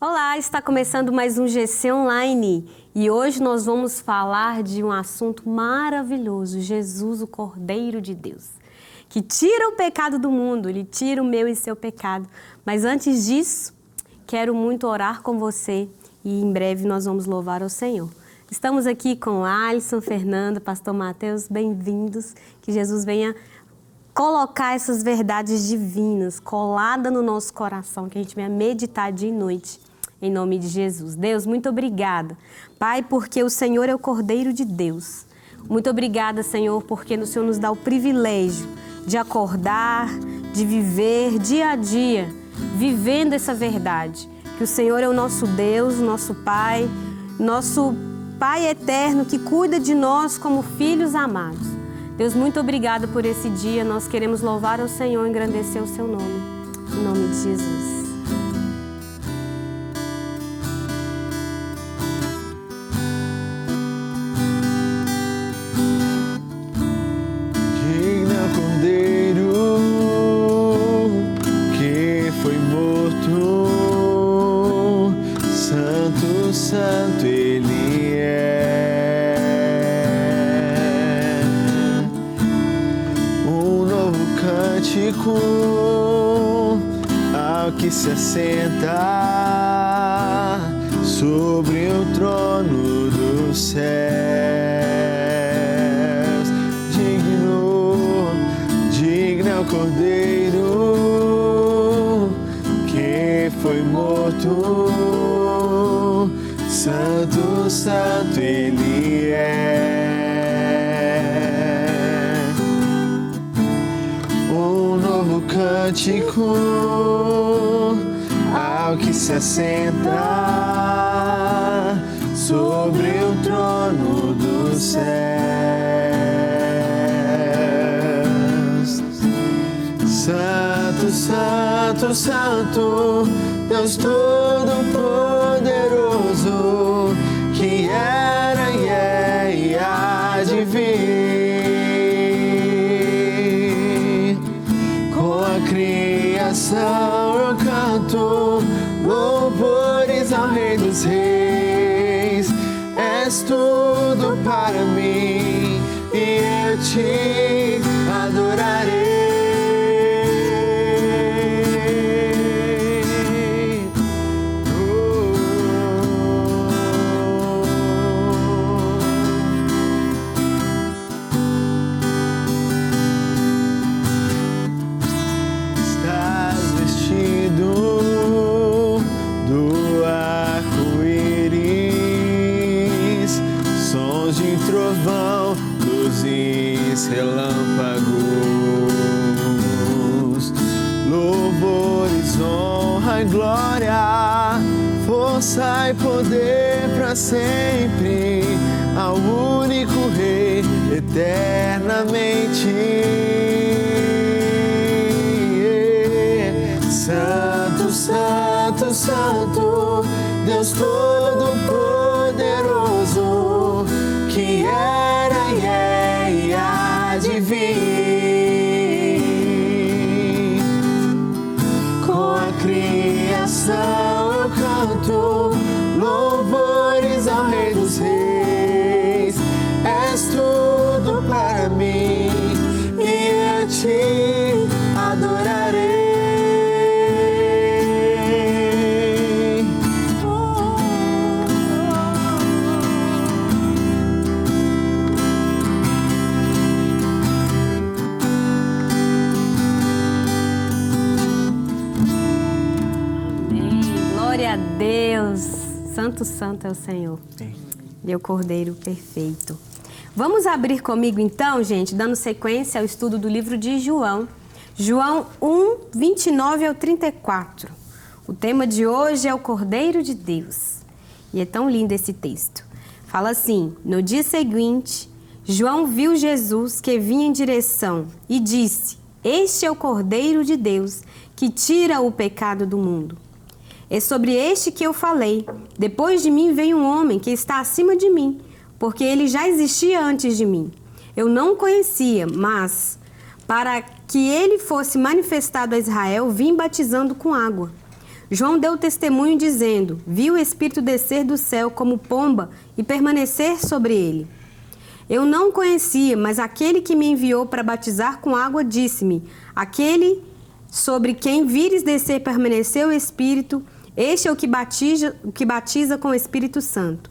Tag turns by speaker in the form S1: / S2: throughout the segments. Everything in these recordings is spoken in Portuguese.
S1: Olá, está começando mais um GC Online e hoje nós vamos falar de um assunto maravilhoso, Jesus, o Cordeiro de Deus, que tira o pecado do mundo, Ele tira o meu e seu pecado. Mas antes disso, quero muito orar com você e em breve nós vamos louvar ao Senhor. Estamos aqui com Alisson, Fernanda, Pastor Mateus, bem-vindos, que Jesus venha colocar essas verdades divinas coladas no nosso coração, que a gente venha meditar dia e noite. Em nome de Jesus. Deus, muito obrigada. Pai, porque o Senhor é o Cordeiro de Deus. Muito obrigada, Senhor, porque o Senhor nos dá o privilégio de acordar, de viver dia a dia, vivendo essa verdade. Que o Senhor é o nosso Deus, nosso Pai eterno, que cuida de nós como filhos amados. Deus, muito obrigada por esse dia. Nós queremos louvar ao Senhor e engrandecer o seu nome. Em nome de Jesus.
S2: Santo Ele é. Um novo cântico ao que se assenta sobre o trono dos céus. Digno é o Cordeiro que foi morto. Santo, Santo Ele é. Um novo cântico ao que se assenta sobre o trono dos céus. Santo, Santo, Santo, Deus Todo-Poderoso, que era e é e há de vir. Com a criação eu canto louvores ao Rei dos Reis. És tudo para mim e eu te adorarei. Relâmpagos, louvores, honra e glória, força e poder para sempre, ao único Rei eternamente. Santo, Santo, Santo, Deus Todo-Poderoso, que era e é e há de vir. Com a criação eu canto louvores ao Rei dos Reis. És tudo para mim e eu te adorarei.
S1: Deus, Santo, Santo é o Senhor. Meu Cordeiro perfeito. Vamos abrir comigo então, gente, dando sequência ao estudo do livro de João. João 1, 29 ao 34. O tema de hoje é o Cordeiro de Deus. E é tão lindo esse texto. Fala assim: no dia seguinte, João viu Jesus que vinha em direção e disse: este é o Cordeiro de Deus que tira o pecado do mundo. É sobre este que eu falei. Depois de mim veio um homem que está acima de mim, porque ele já existia antes de mim. Eu não o conhecia, mas para que ele fosse manifestado a Israel, vim batizando com água. João deu testemunho dizendo: viu o Espírito descer do céu como pomba e permanecer sobre ele. Eu não o conhecia, mas aquele que me enviou para batizar com água disse-me: aquele sobre quem vires descer e permanecer o Espírito, este é o que batiza com o Espírito Santo.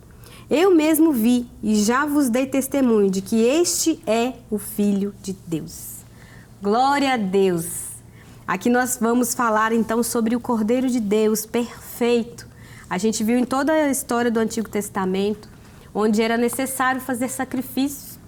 S1: Eu mesmo vi e já vos dei testemunho de que este é o Filho de Deus. Glória a Deus! Aqui nós vamos falar então sobre o Cordeiro de Deus perfeito. A gente viu em toda a história do Antigo Testamento, onde era necessário fazer sacrifícios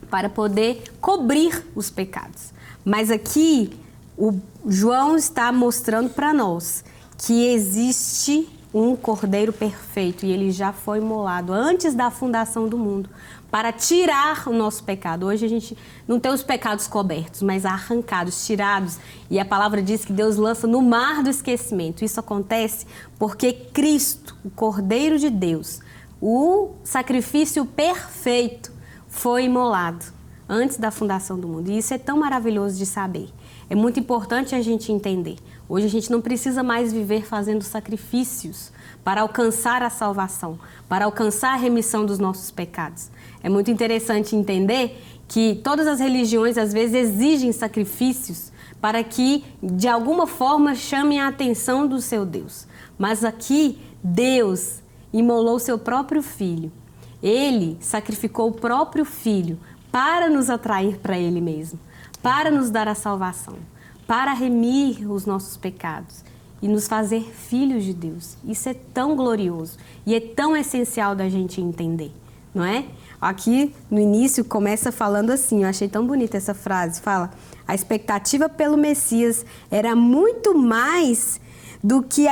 S1: para poder cobrir os pecados. Mas aqui o João está mostrando para nós que existe um Cordeiro perfeito e ele já foi imolado antes da fundação do mundo para tirar o nosso pecado. Hoje a gente não tem os pecados cobertos, mas arrancados, tirados. E a palavra diz que Deus lança no mar do esquecimento. Isso acontece porque Cristo, o Cordeiro de Deus, o sacrifício perfeito, foi imolado antes da fundação do mundo. E isso é tão maravilhoso de saber. É muito importante a gente entender. Hoje a gente não precisa mais viver fazendo sacrifícios para alcançar a salvação, para alcançar a remissão dos nossos pecados. É muito interessante entender que todas as religiões às vezes exigem sacrifícios para que de alguma forma chamem a atenção do seu Deus. Mas aqui Deus imolou seu próprio Filho. Ele sacrificou o próprio Filho para nos atrair para Ele mesmo, para nos dar a salvação, para remir os nossos pecados e nos fazer filhos de Deus. Isso é tão glorioso e é tão essencial da gente entender, não é? Aqui no início começa falando assim, eu achei tão bonita essa frase, fala: a expectativa pelo Messias era muito mais do que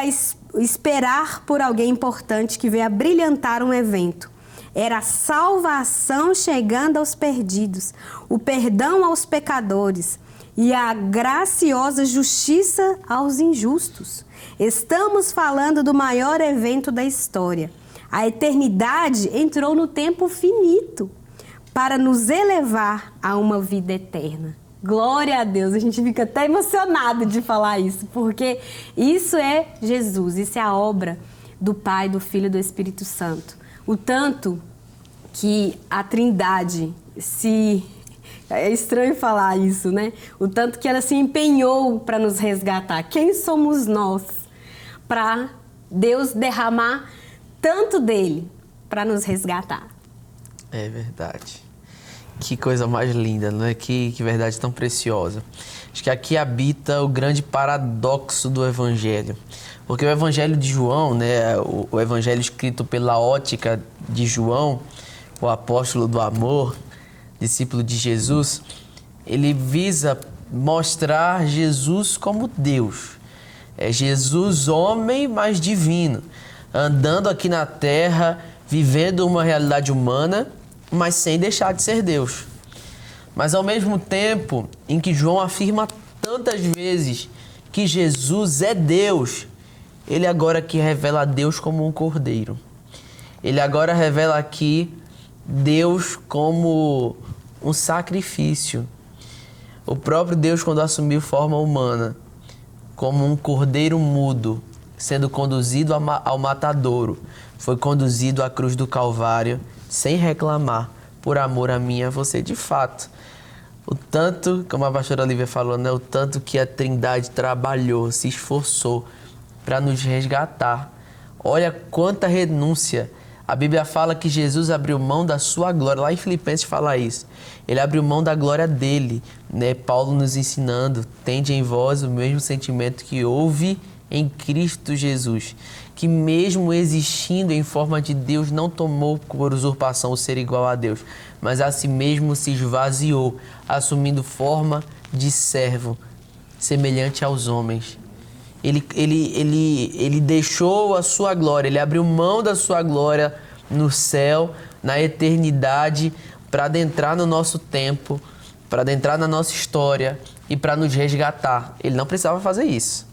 S1: esperar por alguém importante que veio a brilhantar um evento. Era a salvação chegando aos perdidos, o perdão aos pecadores e a graciosa justiça aos injustos. Estamos falando do maior evento da história. A eternidade entrou no tempo finito para nos elevar a uma vida eterna. Glória a Deus, a gente fica até emocionado de falar isso, porque isso é Jesus, isso é a obra do Pai, do Filho e do Espírito Santo. O tanto que a Trindade é estranho falar isso, né? O tanto que ela se empenhou para nos resgatar. Quem somos nós para Deus derramar tanto dele para nos resgatar?
S3: É verdade. Que coisa mais linda, não é? Que verdade tão preciosa. Acho que aqui habita o grande paradoxo do Evangelho. Porque o Evangelho de João, né, o Evangelho escrito pela ótica de João, o apóstolo do amor, discípulo de Jesus, ele visa mostrar Jesus como Deus. É Jesus homem, mas divino, andando aqui na terra, vivendo uma realidade humana, mas sem deixar de ser Deus. Mas ao mesmo tempo em que João afirma tantas vezes que Jesus é Deus, ele agora aqui revela a Deus como um cordeiro. Ele agora revela aqui Deus como um sacrifício. O próprio Deus, quando assumiu forma humana, como um cordeiro mudo, sendo conduzido ao matadouro, foi conduzido à cruz do Calvário sem reclamar, por amor a mim e a você. De fato, o tanto, como a pastora Lívia falou, né, o tanto que a Trindade trabalhou, se esforçou para nos resgatar. Olha quanta renúncia. A Bíblia fala que Jesus abriu mão da sua glória. Lá em Filipenses fala isso. Ele abriu mão da glória dele, né? Paulo nos ensinando: tende em vós o mesmo sentimento que houve em Cristo Jesus, que mesmo existindo em forma de Deus, não tomou por usurpação o ser igual a Deus, mas a si mesmo se esvaziou, assumindo forma de servo, semelhante aos homens. Ele deixou a sua glória, ele abriu mão da sua glória no céu, na eternidade, para adentrar no nosso tempo, para adentrar na nossa história e para nos resgatar. Ele não precisava fazer isso.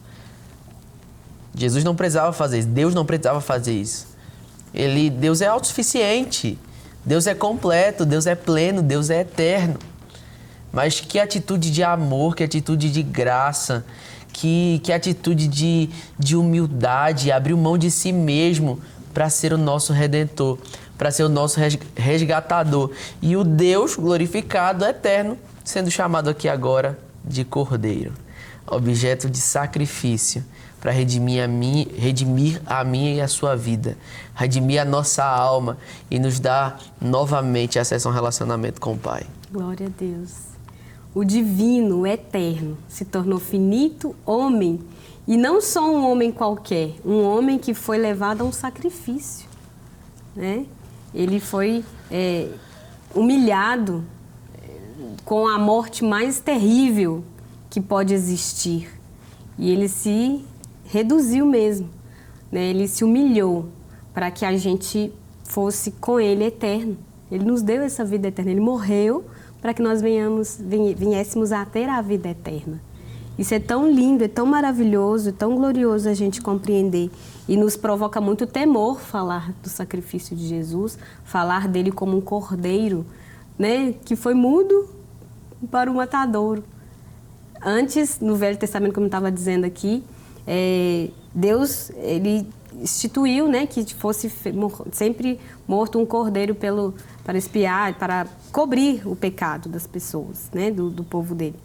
S3: Jesus não precisava fazer isso, Deus não precisava fazer isso. Deus é autossuficiente, Deus é completo, Deus é pleno, Deus é eterno. Mas que atitude de amor, que atitude de graça, Que atitude de humildade, abriu mão de si mesmo para ser o nosso Redentor, para ser o nosso resgatador. E o Deus glorificado, eterno, sendo chamado aqui agora de Cordeiro, objeto de sacrifício, para redimir a minha e a sua vida, redimir a nossa alma e nos dar novamente acesso a um relacionamento com o Pai.
S1: Glória a Deus. O divino, o eterno, se tornou finito homem, e não só um homem qualquer, um homem que foi levado a um sacrifício, né? Ele foi humilhado com a morte mais terrível que pode existir. E ele se reduziu mesmo, né? Ele se humilhou para que a gente fosse com ele eterno. Ele nos deu essa vida eterna, ele morreu para que nós viéssemos a ter a vida eterna. Isso é tão lindo, é tão maravilhoso, é tão glorioso a gente compreender. E nos provoca muito temor falar do sacrifício de Jesus, falar dele como um cordeiro, né, que foi mudo para o matadouro. Antes, no Velho Testamento, como eu estava dizendo aqui, Deus ele instituiu, né, que fosse sempre morto um cordeiro para expiar, para cobrir o pecado das pessoas, né, do povo dele.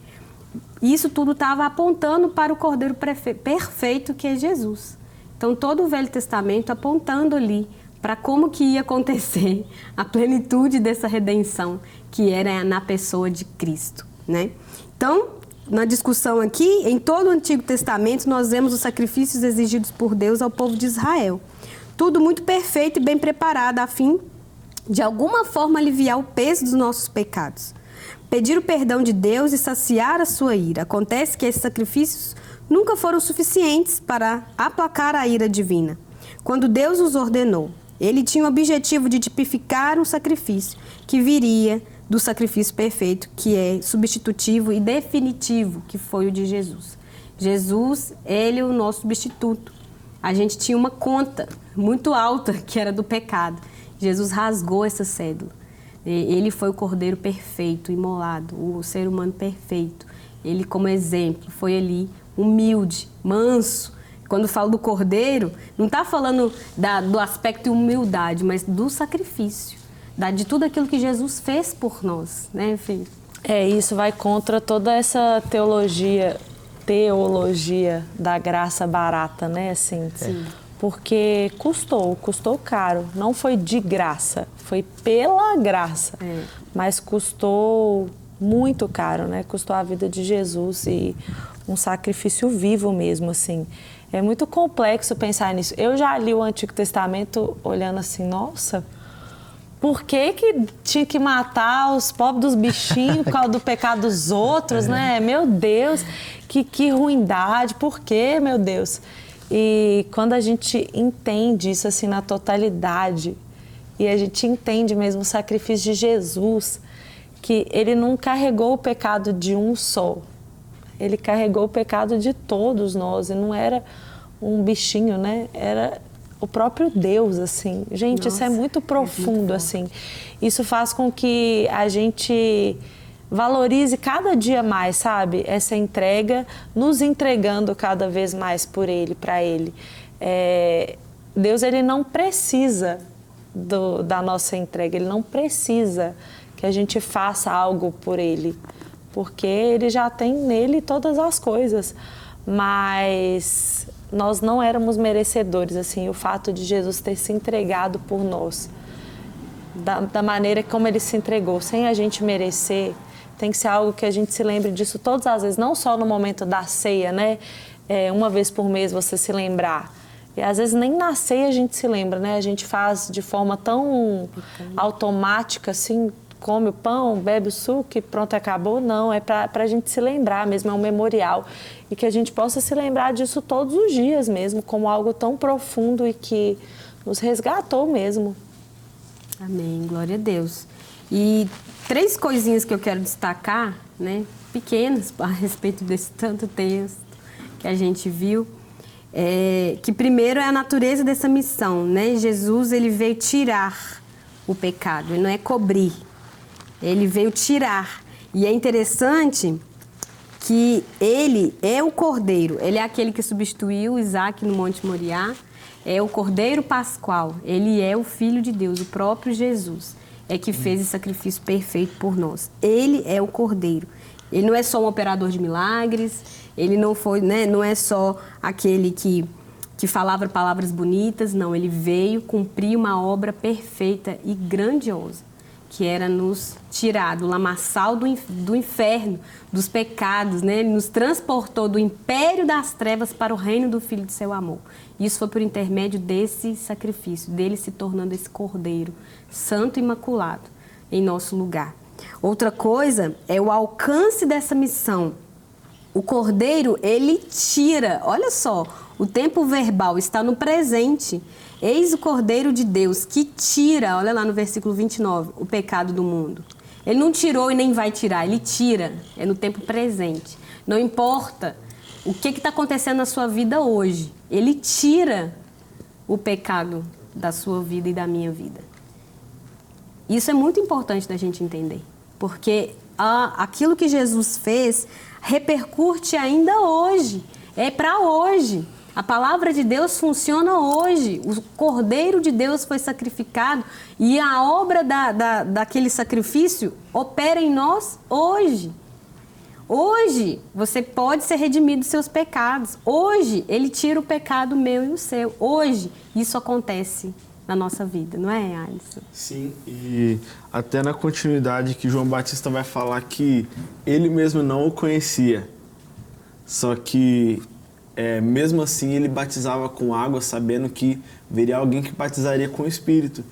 S1: Isso tudo estava apontando para o cordeiro perfeito que é Jesus. Então, todo o Velho Testamento apontando ali para como que ia acontecer a plenitude dessa redenção que era na pessoa de Cristo, né? Então, na discussão aqui, em todo o Antigo Testamento, nós vemos os sacrifícios exigidos por Deus ao povo de Israel. Tudo muito perfeito e bem preparado, a fim de alguma forma aliviar o peso dos nossos pecados. Pedir o perdão de Deus e saciar a sua ira. Acontece que esses sacrifícios nunca foram suficientes para aplacar a ira divina. Quando Deus os ordenou, ele tinha o objetivo de tipificar um sacrifício que viria do sacrifício perfeito, que é substitutivo e definitivo, que foi o de Jesus. Jesus, ele é o nosso substituto. A gente tinha uma conta muito alta, que era do pecado. Jesus rasgou essa cédula. Ele foi o cordeiro perfeito, imolado, o ser humano perfeito. Ele, como exemplo, foi ali humilde, manso. Quando falo do cordeiro, não está falando do aspecto de humildade, mas do sacrifício. De tudo aquilo que Jesus fez por nós, né, filho?
S4: Isso vai contra toda essa teologia da graça barata, né, assim.
S1: Sim.
S4: Porque custou caro, não foi de graça, foi pela graça, mas custou muito caro, né? Custou a vida de Jesus e um sacrifício vivo mesmo, assim. É muito complexo pensar nisso. Eu já li o Antigo Testamento olhando assim, nossa, por que tinha que matar os pobres dos bichinhos por causa do pecado dos outros, né? Meu Deus, que ruindade, por quê, meu Deus? E quando a gente entende isso assim na totalidade, e a gente entende mesmo o sacrifício de Jesus, que ele não carregou o pecado de um só, ele carregou o pecado de todos nós, e não era um bichinho, né? Era o próprio Deus, assim. Gente, nossa, isso é muito profundo, muito assim. Isso faz com que a gente valorize cada dia mais, sabe? Essa entrega, nos entregando cada vez mais por Ele, para Ele. Deus, Ele não precisa da nossa entrega, Ele não precisa que a gente faça algo por Ele, porque Ele já tem nele todas as coisas. Mas nós não éramos merecedores, assim, o fato de Jesus ter se entregado por nós, da maneira como Ele se entregou, sem a gente merecer, tem que ser algo que a gente se lembre disso todas as vezes, não só no momento da ceia, né? Uma vez por mês você se lembrar. E às vezes nem na ceia a gente se lembra, né? A gente faz de forma tão automática, assim, come o pão, bebe o suco e pronto, acabou. Não, é para a gente se lembrar mesmo, é um memorial. E que a gente possa se lembrar disso todos os dias mesmo, como algo tão profundo e que nos resgatou mesmo.
S1: Amém, glória a Deus. E 3 coisinhas que eu quero destacar, né, pequenas, a respeito desse tanto texto que a gente viu, que primeiro é a natureza dessa missão, né? Jesus, ele veio tirar o pecado, ele não é cobrir, ele veio tirar. E é interessante que ele é o Cordeiro, ele é aquele que substituiu Isaac no Monte Moriá, é o Cordeiro Pascual, ele é o Filho de Deus, o próprio Jesus, é que fez esse sacrifício perfeito por nós. Ele é o Cordeiro. Ele não é só um operador de milagres, ele não foi, né, não é só aquele que falava palavras bonitas, não, ele veio cumprir uma obra perfeita e grandiosa, que era nos tirar do lamaçal do inferno, dos pecados, né? Ele nos transportou do império das trevas para o reino do Filho de seu amor. Isso foi por intermédio desse sacrifício, dele se tornando esse Cordeiro santo e imaculado em nosso lugar. Outra coisa é o alcance dessa missão. O Cordeiro, ele tira, olha só, o tempo verbal está no presente. Eis o Cordeiro de Deus que tira, olha lá no versículo 29, o pecado do mundo. Ele não tirou e nem vai tirar, ele tira, é no tempo presente. Não importa o que está acontecendo na sua vida hoje, ele tira o pecado da sua vida e da minha vida. Isso é muito importante da gente entender, porque aquilo que Jesus fez repercute ainda hoje, é para hoje. A palavra de Deus funciona hoje. O Cordeiro de Deus foi sacrificado e a obra daquele sacrifício opera em nós hoje. Hoje você pode ser redimido dos seus pecados. Hoje ele tira o pecado meu e o seu. Hoje isso acontece na nossa vida, não é, Alisson?
S2: Sim, e até na continuidade que João Batista vai falar que ele mesmo não o conhecia. Só que mesmo assim ele batizava com água, sabendo que viria alguém que batizaria com o Espírito.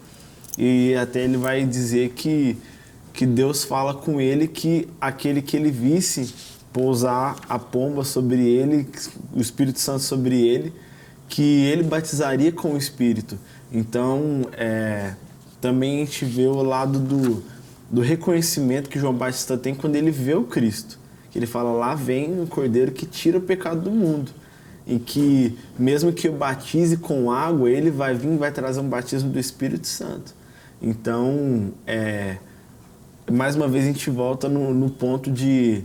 S2: E até ele vai dizer que Deus fala com ele que aquele que ele visse pousar a pomba sobre ele, o Espírito Santo sobre ele, que ele batizaria com o Espírito. Então, também a gente vê o lado do reconhecimento que João Batista tem quando ele vê o Cristo. Que ele fala, lá vem o Cordeiro que tira o pecado do mundo. E que, mesmo que eu batize com água, ele vai vir e vai trazer um batismo do Espírito Santo. Então, mais uma vez a gente volta no ponto de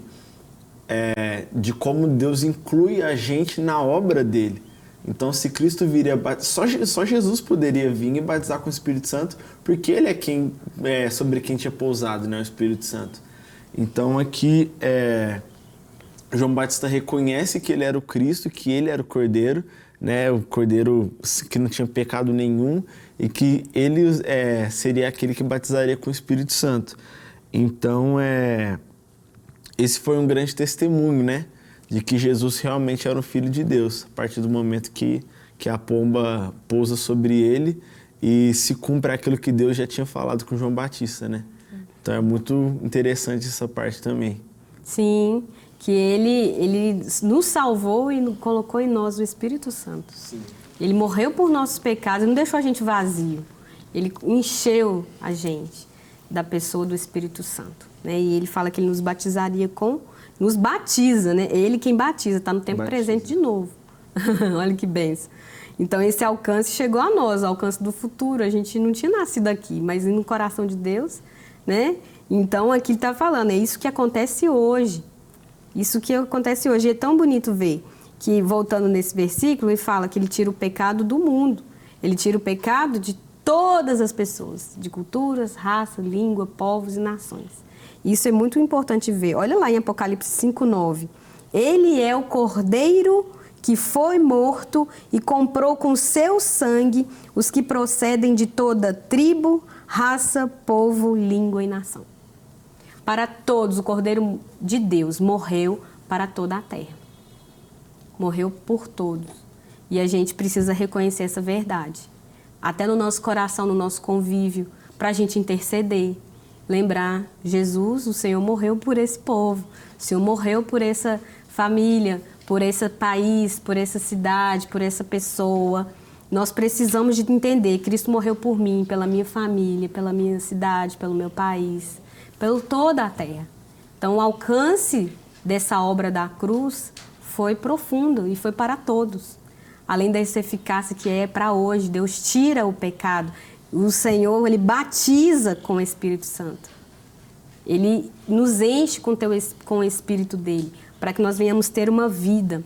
S2: como Deus inclui a gente na obra dele. Então, se Cristo viria, só Jesus poderia vir e batizar com o Espírito Santo, porque ele é sobre quem tinha pousado, né, o Espírito Santo. Então, aqui, João Batista reconhece que ele era o Cristo, que ele era o Cordeiro, né, o Cordeiro que não tinha pecado nenhum, e que ele seria aquele que batizaria com o Espírito Santo. Então, esse foi um grande testemunho, né, de que Jesus realmente era o Filho de Deus, a partir do momento que a pomba pousa sobre ele e se cumpre aquilo que Deus já tinha falado com João Batista, né? Então é muito interessante essa parte também.
S1: Sim, que ele nos salvou e colocou em nós o Espírito Santo.
S2: Sim.
S1: Ele morreu por nossos pecados, não deixou a gente vazio. Ele encheu a gente da pessoa do Espírito Santo, né? E ele fala que ele nos batizaria nos batiza, né? Ele quem batiza, está no tempo presente de novo. Olha que bênção. Então esse alcance chegou a nós, o alcance do futuro. A gente não tinha nascido aqui, mas no coração de Deus, né? Então aqui ele está falando, é isso que acontece hoje. Isso que acontece hoje. E é tão bonito ver que, voltando nesse versículo, ele fala que ele tira o pecado do mundo. Ele tira o pecado de todas as pessoas, de culturas, raça, língua, povos e nações. Isso é muito importante ver. Olha lá em Apocalipse 5:9. Ele é o Cordeiro que foi morto e comprou com seu sangue os que procedem de toda tribo, raça, povo, língua e nação. Para todos, o Cordeiro de Deus morreu para toda a terra. Morreu por todos. E a gente precisa reconhecer essa verdade. Até no nosso coração, no nosso convívio, para a gente interceder. Lembrar, Jesus, o Senhor morreu por esse povo. O Senhor morreu por essa família, por esse país, por essa cidade, por essa pessoa. Nós precisamos de entender, Cristo morreu por mim, pela minha família, pela minha cidade, pelo meu país, por toda a terra. Então, o alcance dessa obra da cruz foi profundo e foi para todos. Além dessa eficácia que é para hoje, Deus tira o pecado. O Senhor, Ele batiza com o Espírito Santo. Ele nos enche com o Espírito dEle para que nós venhamos ter uma vida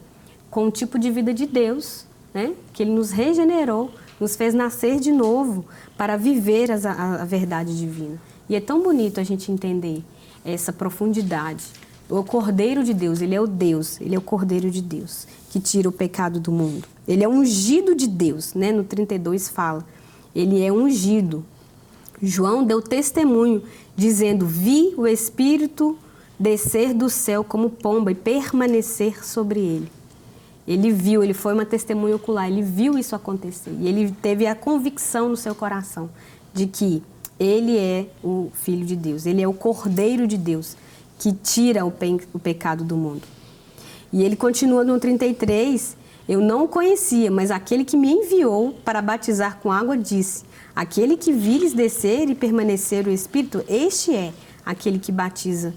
S1: com o tipo de vida de Deus, né? Que Ele nos regenerou, nos fez nascer de novo para viver a verdade divina. E é tão bonito a gente entender essa profundidade. O Cordeiro de Deus, Ele é o Deus, Ele é o Cordeiro de Deus, que tira o pecado do mundo. Ele é ungido de Deus, né? No 32 fala, Ele é ungido. João deu testemunho, dizendo, vi o Espírito descer do céu como pomba e permanecer sobre ele. Ele viu, ele foi uma testemunha ocular, ele viu isso acontecer. E ele teve a convicção no seu coração de que ele é o Filho de Deus, ele é o Cordeiro de Deus, que tira o pecado do mundo. E ele continua no 33, eu não o conhecia, mas aquele que me enviou para batizar com água disse, aquele que vires descer e permanecer o Espírito, este é aquele que batiza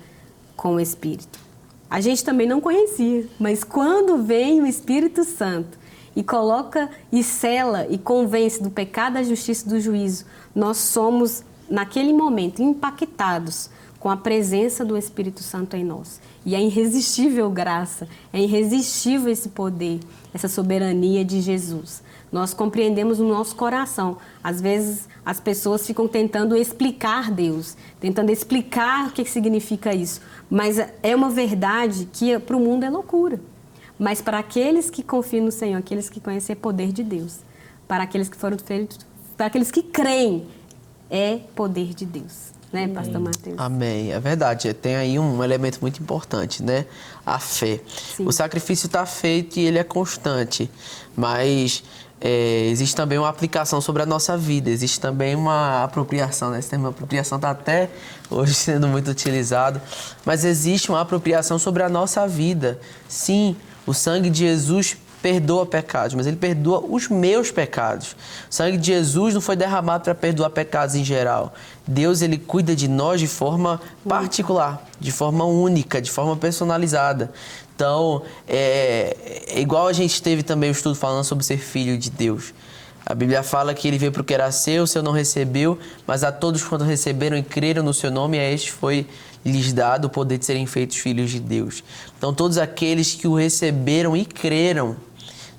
S1: com o Espírito. A gente também não conhecia, mas quando vem o Espírito Santo e coloca e sela e convence do pecado, da justiça e do juízo, nós somos, naquele momento, impactados com a presença do Espírito Santo em nós. E é irresistível graça, é irresistível esse poder, essa soberania de Jesus. Nós compreendemos no nosso coração. Às vezes as pessoas ficam tentando explicar Deus, tentando explicar o que significa isso. Mas é uma verdade que para o mundo é loucura. Mas para aqueles que confiam no Senhor, aqueles que conhecem o poder de Deus, para aqueles que foram feitos, para aqueles que creem, é poder de Deus. Né, Pastor Mateus?
S3: Amém. É verdade. Tem aí um elemento muito importante, né? A fé. Sim. O sacrifício está feito e ele é constante. Mas existe também uma aplicação sobre a nossa vida. Existe também uma apropriação, né? Esse termo apropriação está até hoje sendo muito utilizado. Mas existe uma apropriação sobre a nossa vida. Sim, o sangue de Jesus perdoa pecados, mas ele perdoa os meus pecados. O sangue de Jesus não foi derramado para perdoar pecados em geral. Deus, ele cuida de nós de forma particular, de forma única, de forma personalizada. Então, igual a gente teve também o estudo falando sobre ser filho de Deus. A Bíblia fala que ele veio para o que era seu, o seu não recebeu, mas a todos quando receberam e creram no seu nome, a este foi lhes dado o poder de serem feitos filhos de Deus. Então, todos aqueles que o receberam e creram.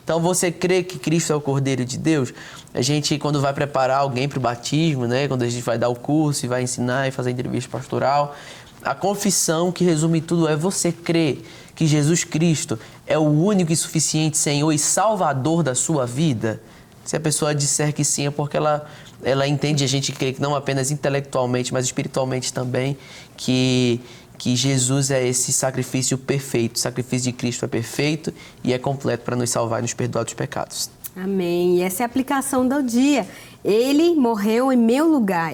S3: Então, você crê que Cristo é o Cordeiro de Deus? A gente, quando vai preparar alguém para o batismo, né? Quando a gente vai dar o curso e vai ensinar e fazer a entrevista pastoral, a confissão que resume tudo é você crer que Jesus Cristo é o único e suficiente Senhor e Salvador da sua vida? Se a pessoa disser que sim, é porque ela entende, a gente crê que não apenas intelectualmente, mas espiritualmente também, que Jesus é esse sacrifício perfeito. O sacrifício de Cristo é perfeito e é completo para nos salvar e nos perdoar dos pecados.
S1: Amém. E essa é a aplicação do dia. Ele morreu em meu lugar.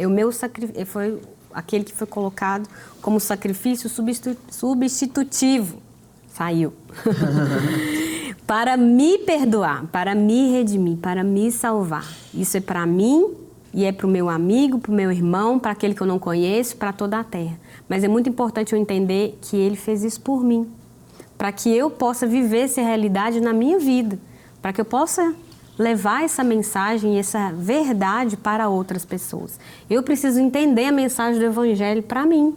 S1: Foi aquele que foi colocado como sacrifício substitutivo. Saiu. Para me perdoar, para me redimir, para me salvar. Isso é para mim e é para o meu amigo, para o meu irmão, para aquele que eu não conheço, para toda a terra. Mas é muito importante eu entender que ele fez isso por mim, para que eu possa viver essa realidade na minha vida, para que eu possa levar essa mensagem e essa verdade para outras pessoas. Eu preciso entender a mensagem do Evangelho para mim.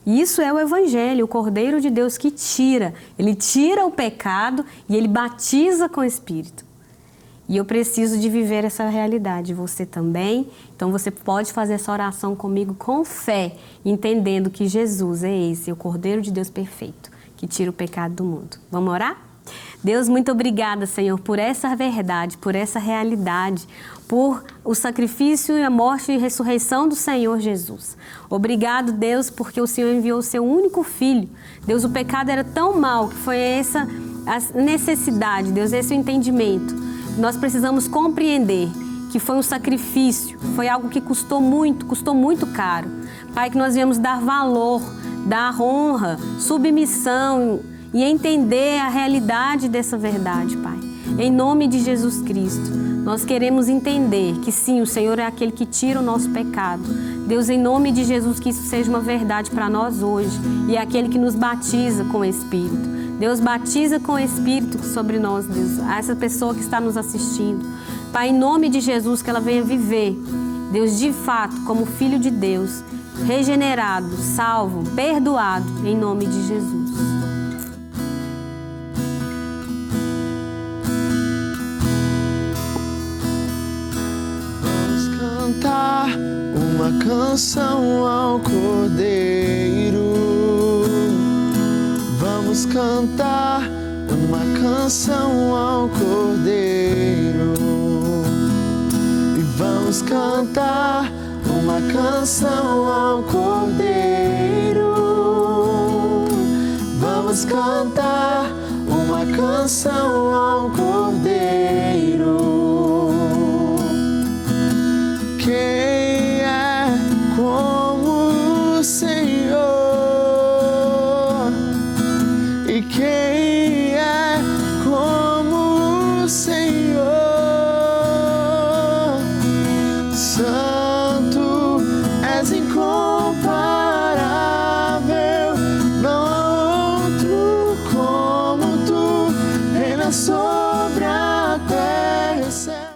S1: Isso é o Evangelho, o Cordeiro de Deus que tira. Ele tira o pecado e ele batiza com o Espírito. E eu preciso de viver essa realidade, você também. Então você pode fazer essa oração comigo com fé, entendendo que Jesus é esse, o Cordeiro de Deus perfeito, que tira o pecado do mundo. Vamos orar? Deus, muito obrigada, Senhor, por essa verdade, por essa realidade, por o sacrifício e a morte e ressurreição do Senhor Jesus. Obrigado, Deus, porque o Senhor enviou o seu único Filho. Deus, o pecado era tão mal que foi essa a necessidade, Deus, esse é o entendimento. Nós precisamos compreender que foi um sacrifício, foi algo que custou muito caro. Pai, que nós viemos dar valor, dar honra, submissão e entender a realidade dessa verdade, Pai. Em nome de Jesus Cristo, nós queremos entender que sim, o Senhor é aquele que tira o nosso pecado. Deus, em nome de Jesus, que isso seja uma verdade para nós hoje e é aquele que nos batiza com o Espírito. Deus, batiza com o Espírito sobre nós, Deus, essa pessoa que está nos assistindo. Pai, em nome de Jesus, que ela venha viver, Deus, de fato, como filho de Deus, regenerado, salvo, perdoado, em nome de Jesus.
S2: cantar uma canção ao Cordeiro. Vamos cantar uma canção ao Cordeiro. E vamos cantar uma canção ao Cordeiro. Vamos cantar uma canção ao Cordeiro.